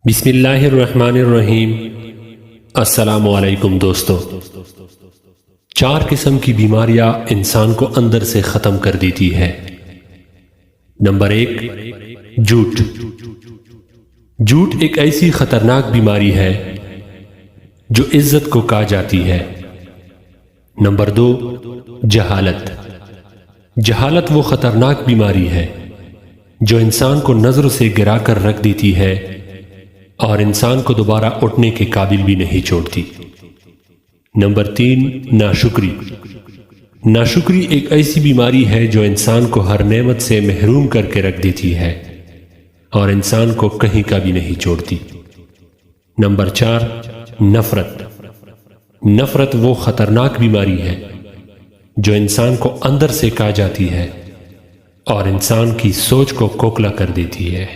بسم اللہ الرحمن الرحیم۔ السلام علیکم دوستو۔ 4 قسم کی بیماریاں انسان کو اندر سے ختم کر دیتی ہے۔ نمبر 1، جھوٹ۔ جھوٹ ایک ایسی خطرناک بیماری ہے جو عزت کو کھا جاتی ہے۔ نمبر 2، جہالت۔ جہالت وہ خطرناک بیماری ہے جو انسان کو نظر سے گرا کر رکھ دیتی ہے اور انسان کو دوبارہ اٹھنے کے قابل بھی نہیں چھوڑتی۔ نمبر 3، ناشکری۔ ناشکری ایک ایسی بیماری ہے جو انسان کو ہر نعمت سے محروم کر کے رکھ دیتی ہے اور انسان کو کہیں کا بھی نہیں چھوڑتی۔ نمبر 4، نفرت۔ نفرت وہ خطرناک بیماری ہے جو انسان کو اندر سے کھا جاتی ہے اور انسان کی سوچ کو کھوکھلا کر دیتی ہے۔